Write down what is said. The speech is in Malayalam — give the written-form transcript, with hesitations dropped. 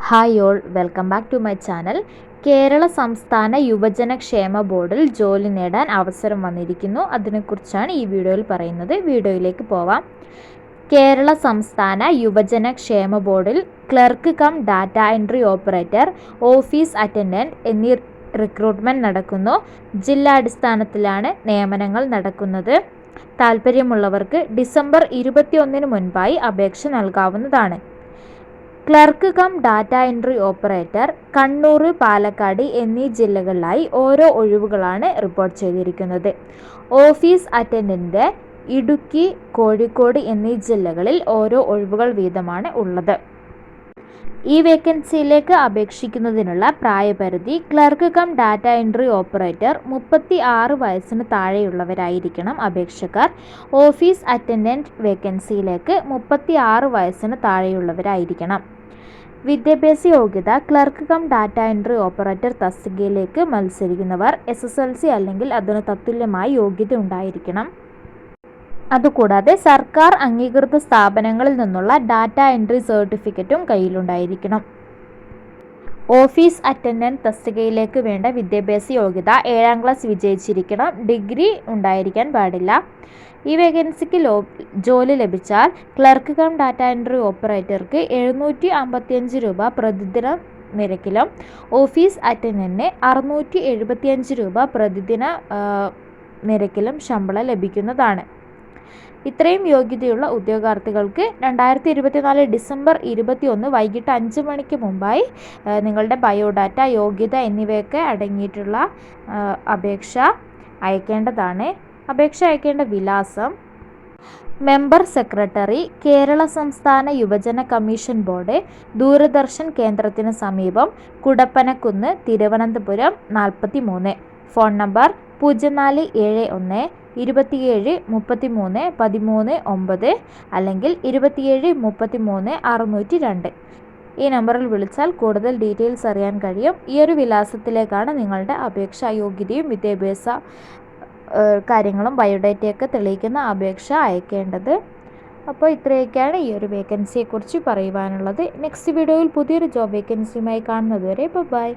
Hi all, welcome back to my channel. Kerala സംസ്ഥാന യുവജന ക്ഷേമ ബോർഡിൽ ജോലി നേടാൻ അവസരം വന്നിരിക്കുന്നു. അതിനെക്കുറിച്ചാണ് ഈ വീഡിയോയിൽ പറയുന്നത്. വീഡിയോയിലേക്ക് പോവാം. കേരള സംസ്ഥാന യുവജന ക്ഷേമ ബോർഡിൽ clerk cum data entry operator, office attendant എന്നീ റിക്രൂട്ട്മെൻറ്റ് നടക്കുന്നു. ജില്ലാടിസ്ഥാനത്തിലാണ് നിയമനങ്ങൾ നടക്കുന്നത്. താൽപ്പര്യമുള്ളവർക്ക് ഡിസംബർ 21 മുൻപായി അപേക്ഷ നൽകാവുന്നതാണ്. Clerk cum data entry operator Kannur, Palakkad എന്നീ ജില്ലകളിലായി ഓരോ ഒഴിവുകളാണ് റിപ്പോർട്ട് ചെയ്തിരിക്കുന്നത്. ഓഫീസ് അറ്റൻഡൻറ്റ് ഇടുക്കി, കോഴിക്കോട് എന്നീ ജില്ലകളിൽ ഓരോ ഒഴിവുകൾ വീതമാണ് ഉള്ളത്. ഈ വേക്കൻസിയിലേക്ക് അപേക്ഷിക്കുന്നതിനുള്ള പ്രായപരിധി clerk cum data entry operator 36 വയസ്സിന് താഴെയുള്ളവരായിരിക്കണം അപേക്ഷകർ. ഓഫീസ് അറ്റൻഡൻറ്റ് വേക്കൻസിയിലേക്ക് 36 വയസ്സിന് താഴെയുള്ളവരായിരിക്കണം. വിദ്യാഭ്യാസ യോഗ്യത clerk cum data entry operator തസ്തികയിലേക്ക് മത്സരിക്കുന്നവർ SSLC അല്ലെങ്കിൽ അതിന് തത്തുല്യമായ യോഗ്യത ഉണ്ടായിരിക്കണം. അതുകൂടാതെ സർക്കാർ അംഗീകൃത സ്ഥാപനങ്ങളിൽ നിന്നുള്ള ഡാറ്റ എൻട്രി സർട്ടിഫിക്കറ്റും കയ്യിലുണ്ടായിരിക്കണം. ഓഫീസ് അറ്റൻഡൻറ്റ് തസ്തികയിലേക്ക് വേണ്ട വിദ്യാഭ്യാസ യോഗ്യത 7ാം ക്ലാസ് വിജയിച്ചിരിക്കണം. ഡിഗ്രി ഉണ്ടായിരിക്കാൻ പാടില്ല. ഈ വേക്കൻസിക്ക് ജോലി ലഭിച്ചാൽ ക്ലർക്ക് കം ഡാറ്റ എൻട്രി ഓപ്പറേറ്റർക്ക് 755 രൂപ പ്രതിദിന നിരക്കിലും ഓഫീസ് അറ്റൻഡൻറ്റിന് 675 രൂപ പ്രതിദിന നിരക്കിലും ശമ്പളം ലഭിക്കുന്നതാണ്. ഇത്രയും യോഗ്യതയുള്ള ഉദ്യോഗാർത്ഥികൾക്ക് 2024 ഡിസംബർ 21 വൈകിട്ട് 5 മണിക്ക് മുമ്പായി നിങ്ങളുടെ ബയോഡാറ്റ, യോഗ്യത എന്നിവയൊക്കെ അടങ്ങിയിട്ടുള്ള അപേക്ഷ അയക്കേണ്ടതാണ്. അപേക്ഷ അയക്കേണ്ട വിലാസം: മെമ്പർ സെക്രട്ടറി, കേരള സംസ്ഥാന യുവജന കമ്മീഷൻ ബോർഡ്, ദൂരദർശൻ കേന്ദ്രത്തിന് സമീപം, കുടപ്പനക്കുന്ന്, തിരുവനന്തപുരം 43. ഫോൺ നമ്പർ 0471 27 33 13 9 അല്ലെങ്കിൽ 27 33 602. ഈ നമ്പറിൽ വിളിച്ചാൽ കൂടുതൽ ഡീറ്റെയിൽസ് അറിയാൻ കഴിയും. ഈ ഒരു വിലാസത്തിലേക്കാണ് നിങ്ങളുടെ അപേക്ഷാ യോഗ്യതയും വിദ്യാഭ്യാസ കാര്യങ്ങളും ബയോഡാറ്റയൊക്കെ തെളിയിക്കുന്ന അപേക്ഷ അയക്കേണ്ടത്. അപ്പോൾ ഇത്രയൊക്കെയാണ് ഈ ഒരു വേക്കൻസിയെക്കുറിച്ച് പറയുവാനുള്ളത്. നെക്സ്റ്റ് വീഡിയോയിൽ പുതിയൊരു ജോബ് വേക്കൻസിയുമായി കാണുന്നതുവരെ ബൈ.